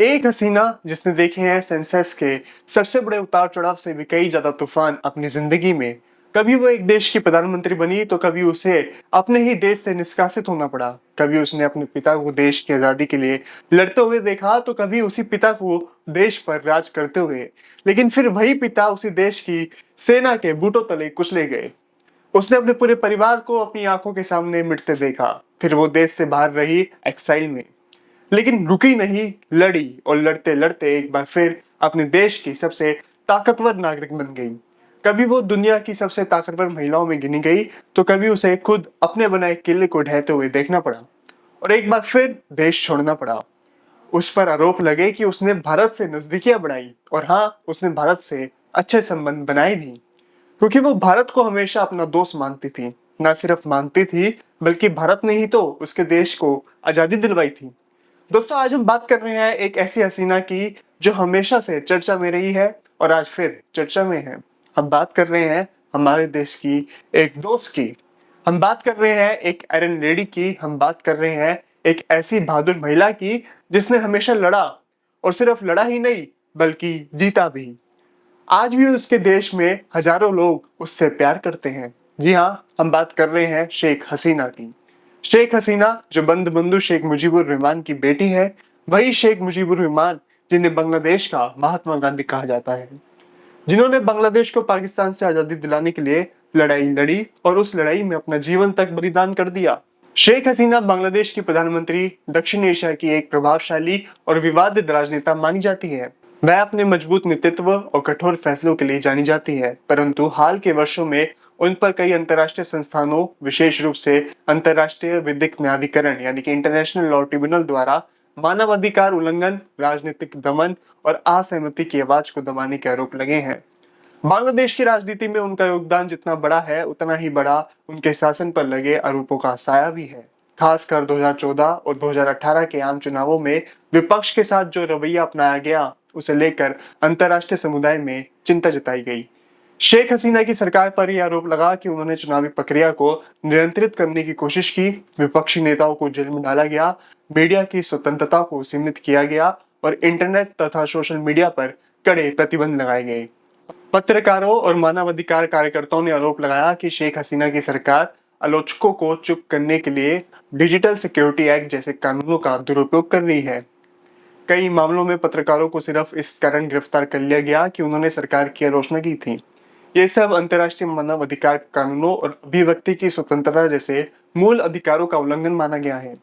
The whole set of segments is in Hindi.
एक हसीना जिसने देखे हैं सेंसेस के सबसे बड़े उतार चढ़ाव से भी कई ज्यादा तूफान अपनी जिंदगी में। कभी वो एक देश की प्रधानमंत्री बनी तो कभी उसे अपने ही देश से निष्कासित होना पड़ा। कभी उसने अपने पिता को देश की आजादी के लिए लड़ते हुए देखा तो कभी उसी पिता को देश पर राज करते हुए। लेकिन फिर वही पिता उसी देश की सेना के बूटों तले कुचले गए। उसने अपने पूरे परिवार को अपनी आंखों के सामने मिटते देखा। फिर वो देश से बाहर रही एक्साइल में, लेकिन रुकी नहीं, लड़ी और लड़ते लड़ते एक बार फिर अपने देश की सबसे ताकतवर नागरिक बन गई। कभी वो दुनिया की सबसे ताकतवर महिलाओं में गिनी गई तो कभी उसे खुद अपने बनाए किले को ढहते हुए देखना पड़ा और एक बार फिर देश छोड़ना पड़ा। उस पर आरोप लगे कि उसने भारत से नजदीकियां बढ़ाई और हाँ, उसने भारत से अच्छे संबंध बनाए भी, क्योंकि वो भारत को हमेशा अपना दोस्त मानती थी। न सिर्फ मानती थी बल्कि भारत ने ही तो उसके देश को आजादी दिलवाई थी। दोस्तों, आज हम बात कर रहे हैं एक ऐसी हसीना की जो हमेशा से चर्चा में रही है और आज फिर चर्चा में है। हम बात कर रहे हैं हमारे देश की एक दोस्त की। हम बात कर रहे हैं एक आयरन लेडी की। हम बात कर रहे हैं एक ऐसी बहादुर महिला की जिसने हमेशा लड़ा और सिर्फ लड़ा ही नहीं बल्कि जीता भी। आज भी उसके देश में हजारों लोग उससे प्यार करते हैं। जी हाँ, हम बात कर रहे हैं शेख हसीना की। शेख हसीना जो बंग बंधु शेख मुजीबुर रहमान की बेटी है, वही शेख मुजीबुर रहमान जिन्हें बांग्लादेश का महात्मा गांधी कहा जाता है, जिन्होंने बांग्लादेश को पाकिस्तान से आजादी दिलाने के लिए लड़ाई लड़ी और उस लड़ाई में अपना जीवन तक बलिदान कर दिया। शेख हसीना बांग्लादेश की प्रधानमंत्री, दक्षिण एशिया की एक प्रभावशाली और विवादित राजनेता मानी जाती है। वह अपने मजबूत नेतृत्व और कठोर फैसलों के लिए जानी जाती है, परंतु हाल के वर्षों में उन पर कई अंतर्राष्ट्रीय संस्थानों, विशेष रूप से अंतर्राष्ट्रीय विधिक न्यायाधिकरण यानी कि इंटरनेशनल लॉ ट्रिब्यूनल द्वारा मानवाधिकार उल्लंघन, राजनीतिक दमन और असहमति की आवाज को दबाने के आरोप लगे हैं। बांग्लादेश की राजनीति में उनका योगदान जितना बड़ा है, उतना ही बड़ा उनके शासन पर लगे आरोपों का साया भी है। खासकर 2014 और 2018 के आम चुनावों में विपक्ष के साथ जो रवैया अपनाया गया, उसे लेकर अंतर्राष्ट्रीय समुदाय में चिंता जताई गई। शेख हसीना की सरकार पर यह आरोप लगा कि उन्होंने चुनावी प्रक्रिया को नियंत्रित करने की कोशिश की, विपक्षी नेताओं को जेल में डाला गया, मीडिया की स्वतंत्रता को सीमित किया गया और इंटरनेट तथा सोशल मीडिया पर कड़े प्रतिबंध लगाए गए। पत्रकारों और मानवाधिकार कार्यकर्ताओं ने आरोप लगाया कि शेख हसीना की सरकार आलोचकों को चुप करने के लिए डिजिटल सिक्योरिटी एक्ट जैसे कानूनों का दुरुपयोग कर रही है। कई मामलों में पत्रकारों को सिर्फ इस कारण गिरफ्तार कर लिया गया कि उन्होंने सरकार की आलोचना की थी। ये सब अंतर्राष्ट्रीय मानवाधिकार कानूनों और अभिव्यक्ति की स्वतंत्रता जैसे मूल अधिकारों का उल्लंघन माना गया है।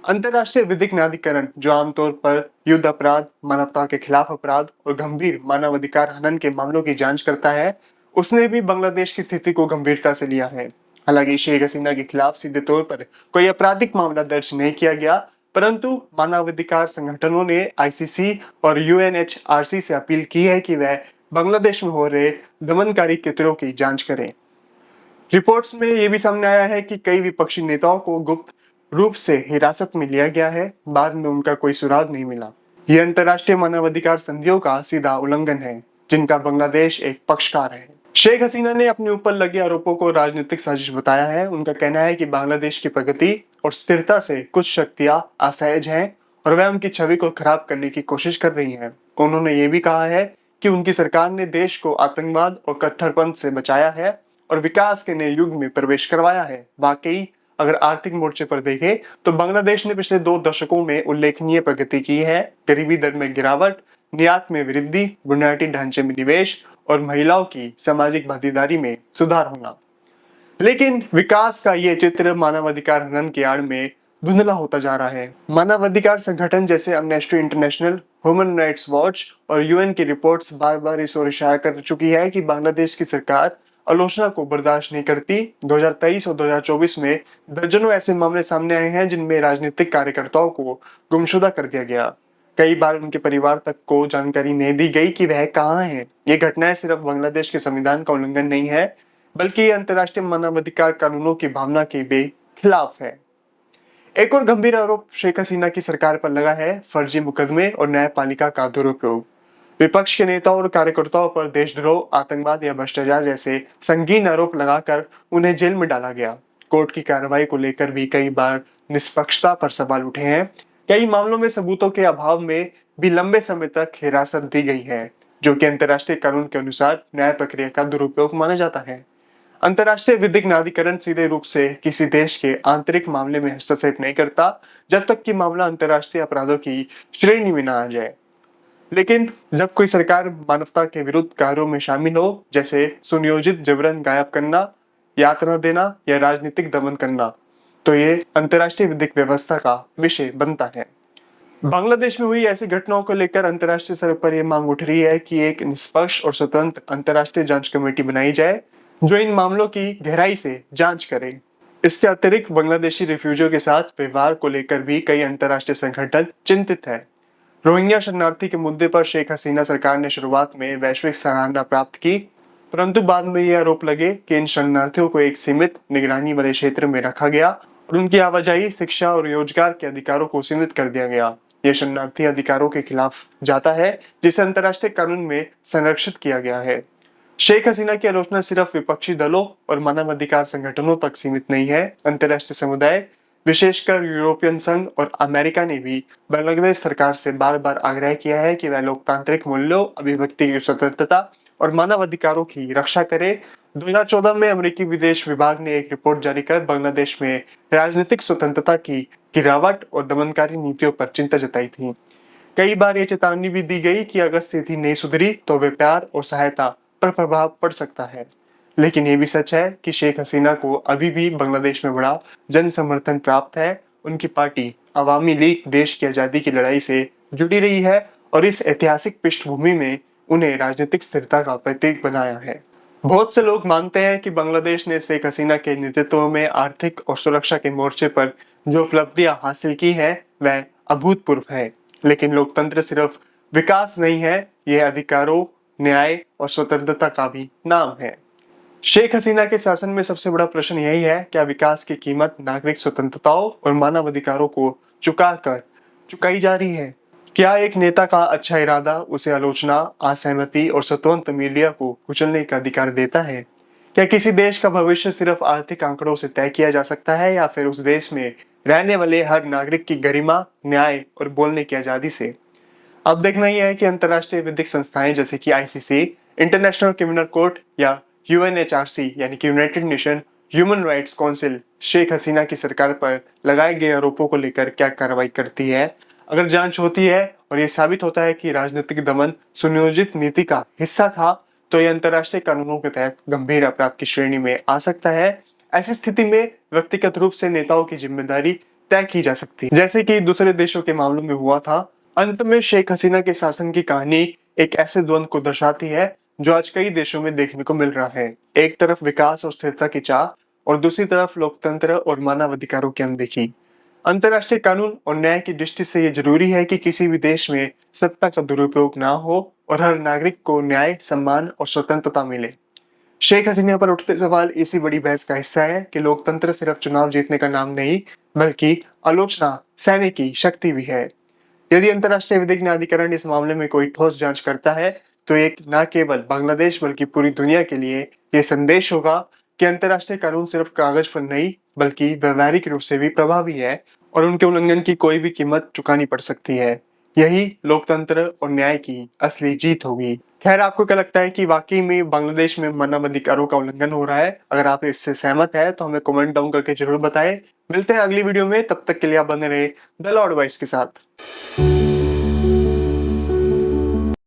अंतर्राष्ट्रीय विधिक न्यायाधिकरण, जो आमतौर पर युद्ध अपराध, मानवता के खिलाफ अपराध और गंभीर मानवाधिकार हनन के मामलों की जांच करता है, उसने भी बांग्लादेश की स्थिति को गंभीरता से लिया है। हालांकि शेख हसीना के खिलाफ सीधे तौर पर कोई आपराधिक मामला दर्ज नहीं किया गया, परंतु मानवाधिकार संगठनों ने आईसीसी और यूएनएचआरसी से अपील की है कि वह बांग्लादेश में हो रहे दमनकारी कृत्यों की जांच करें। रिपोर्ट्स में यह भी सामने आया है कि कई विपक्षी नेताओं को गुप्त रूप से हिरासत में लिया गया है, बाद में उनका कोई सुराग नहीं मिला। यह अंतर्राष्ट्रीय मानवाधिकार संधियों का सीधा उल्लंघन है, जिनका बांग्लादेश एक पक्षकार है। शेख हसीना ने अपने ऊपर लगे आरोपों को राजनीतिक साजिश बताया है। उनका कहना है कि बांग्लादेश की प्रगति और स्थिरता से कुछ शक्तियां असहज हैं और वह उनकी छवि को खराब करने की कोशिश कर रही हैं। उन्होंने ये भी कहा है कि उनकी सरकार ने देश को आतंकवाद और कट्टरपंथ से बचाया है और विकास के नए युग में प्रवेश करवाया है। वाकई अगर आर्थिक मोर्चे पर देखें तो बांग्लादेश ने पिछले 2 दशकों में उल्लेखनीय प्रगति की है। गरीबी दर में गिरावट, निर्यात में वृद्धि, बुनियादी ढांचे में निवेश और महिलाओं की सामाजिक भागीदारी में सुधार होना। लेकिन विकास का ये चित्र मानवाधिकार हनन की आड़ में धुंधला होता जा रहा है। मानवाधिकार संगठन जैसे Amnesty international, human rights watch और यूएन की रिपोर्ट्स बार बार इस ओर इशारा कर चुकी है कि बांग्लादेश की सरकार आलोचना को बर्दाश्त नहीं करती। 2023 और 2024 में दर्जनों ऐसे मामले सामने आए हैं जिनमें राजनीतिक कार्यकर्ताओं को गुमशुदा कर दिया गया। कई बार उनके परिवार तक को जानकारी नहीं दी गई कि वह कहाँ हैं। ये घटनाएं सिर्फ बांग्लादेश के संविधान का उल्लंघन नहीं है, बल्कि अंतर्राष्ट्रीय मानवाधिकार कानूनों की भावना के भी खिलाफ है। एक और गंभीर आरोप शेख हसीना की सरकार पर लगा है फर्जी मुकदमे और न्यायपालिका का दुरुपयोग। विपक्ष के नेताओं और कार्यकर्ताओं पर देशद्रोह, आतंकवाद या भ्रष्टाचार जैसे संगीन आरोप लगाकर उन्हें जेल में डाला गया। कोर्ट की कार्रवाई को लेकर भी कई बार निष्पक्षता पर सवाल उठे हैं। कई मामलों में सबूतों के अभाव में भी लंबे समय तक हिरासत दी गई है, जो कि अंतर्राष्ट्रीय कानून के अनुसार न्याय प्रक्रिया का दुरुपयोग माना जाता है। अंतर्राष्ट्रीय विधिक न्यायाधिकरण सीधे रूप से किसी देश के आंतरिक मामले में हस्तक्षेप नहीं करता जब तक कि मामला अंतर्राष्ट्रीय अपराधों की श्रेणी में न आ जाए। लेकिन जब कोई सरकार मानवता के विरुद्ध कार्यों में शामिल हो, जैसे सुनियोजित जबरन गायब करना, यातना देना या राजनीतिक दमन करना, तो ये अंतर्राष्ट्रीय विधिक व्यवस्था का विषय बनता है। बांग्लादेश में हुई ऐसी घटनाओं को लेकर अंतर्राष्ट्रीय स्तर पर यह मांग उठ रही है कि एक निष्पक्ष और स्वतंत्र अंतर्राष्ट्रीय जांच कमेटी बनाई जाए, जो इन मामलों की गहराई से जांच करे। इससे अतिरिक्त बांग्लादेशी रिफ्यूजियों के साथ व्यवहार को लेकर भी कई अंतर्राष्ट्रीय संगठन चिंतित है। रोहिंग्या शरणार्थी के मुद्दे पर शेख हसीना सरकार ने शुरुआत में वैश्विक सराहना प्राप्त की, परंतु बाद में यह आरोप लगे कि इन शरणार्थियों को एक सीमित निगरानी वाले क्षेत्र में रखा गया और उनकी आवाजाही, शिक्षा और रोजगार के अधिकारों को सीमित कर दिया गया। यह शरणार्थी अधिकारों के खिलाफ जाता है, जिसे अंतर्राष्ट्रीय कानून में संरक्षित किया गया है। शेख हसीना की आलोचना सिर्फ विपक्षी दलों और मानवाधिकार संगठनों तक सीमित नहीं है। अंतर्राष्ट्रीय समुदाय, विशेषकर यूरोपियन संघ और अमेरिका ने भी बांग्लादेश सरकार से बार बार आग्रह किया है कि वह लोकतांत्रिक मूल्यों, अभिव्यक्ति की स्वतंत्रता और मानवाधिकारों की रक्षा करे। 2014 में अमेरिकी विदेश विभाग ने एक रिपोर्ट जारी कर बांग्लादेश में राजनीतिक स्वतंत्रता की गिरावट और दमनकारी नीतियों पर चिंता जताई थी। कई बार ये चेतावनी भी दी गई कि अगर स्थिति नहीं सुधरी तो वे प्यार और सहायता पर प्रभाव पड़ सकता है। लेकिन ये भी सच है कि शेख हसीना को अभी भी बांग्लादेश में बड़ा जन समर्थन प्राप्त है। उनकी पार्टी अवामी लीग देश की आजादी की लड़ाई से जुड़ी रही है और इस ऐतिहासिक पृष्ठभूमि में उन्हें राजनीतिक स्थिरता का प्रतीक बनाया है। बहुत से लोग मानते हैं कि बांग्लादेश ने शेख हसीना के नेतृत्व में आर्थिक और सुरक्षा के मोर्चे पर जो उपलब्धियां हासिल की है वह अभूतपूर्व है। लेकिन लोकतंत्र सिर्फ विकास नहीं है, यह अधिकारों, न्याय और स्वतंत्रता का भी नाम है। शेख हसीना के शासन में सबसे बड़ा प्रश्न यही है, क्या विकास की कीमत नागरिक स्वतंत्रताओं और मानव अधिकारों को चुकाई जा रही है? क्या एक नेता का अच्छा इरादा उसे आलोचना, असहमति और स्वतंत्र मीडिया को कुचलने का अधिकार देता है? क्या किसी देश का भविष्य सिर्फ आर्थिक आंकड़ों से तय किया जा सकता है या फिर उस देश में रहने वाले हर नागरिक की गरिमा, न्याय और बोलने की आजादी से? अब देखना यह है कि अंतर्राष्ट्रीय विधिक संस्थाएं जैसे कि आईसीसी, इंटरनेशनल क्रिमिनल कोर्ट या यूएनएचआरसी यानी कि united nation human rights council Sheikh Hasina की सरकार पर लगाए गए आरोपों को लेकर क्या कार्रवाई करती है। अगर जांच होती है और ये साबित होता है कि राजनीतिक दमन सुनियोजित नीति का हिस्सा था, तो यह अंतर्राष्ट्रीय कानूनों के तहत गंभीर अपराध की श्रेणी में आ सकता है। ऐसी स्थिति में व्यक्तिगत रूप से नेताओं की जिम्मेदारी तय की जा सकती है, जैसे कि दूसरे देशों के मामलों में हुआ था। अंत में शेख हसीना के शासन की कहानी एक ऐसे द्वंद को दर्शाती है जो आज कई देशों में देखने को मिल रहा है। एक तरफ विकास और स्थिरता की चाह और दूसरी तरफ लोकतंत्र और मानव अधिकारों की अनदेखी। अंतर्राष्ट्रीय कानून और न्याय की दृष्टि से यह जरूरी है कि किसी भी देश में सत्ता का दुरुपयोग ना हो और हर नागरिक को न्याय, सम्मान और स्वतंत्रता मिले। शेख हसीना पर उठते सवाल इसी बड़ी बहस का हिस्सा है कि लोकतंत्र सिर्फ चुनाव जीतने का नाम नहीं, बल्कि आलोचना सहने की शक्ति भी है। यदि अंतर्राष्ट्रीय विधिक न्यायाधिकरण इस मामले में कोई ठोस जांच करता है, तो एक न केवल बांग्लादेश बल्कि पूरी दुनिया के लिए ये संदेश होगा कि अंतर्राष्ट्रीय कानून सिर्फ कागज पर नहीं बल्कि व्यवहारिक रूप से भी प्रभावी है और उनके उल्लंघन की कोई भी कीमत चुकानी पड़ सकती है। यही लोकतंत्र और न्याय की असली जीत होगी। खैर, आपको क्या लगता है कि वाकई में बांग्लादेश में मानव अधिकारों का उल्लंघन हो रहा है? अगर आप इससे सहमत है तो हमें कमेंट डाउन करके जरूर बताएं। मिलते हैं अगली वीडियो में, तब तक के लिए आप बने रहे द लॉर्ड वॉइस के साथ।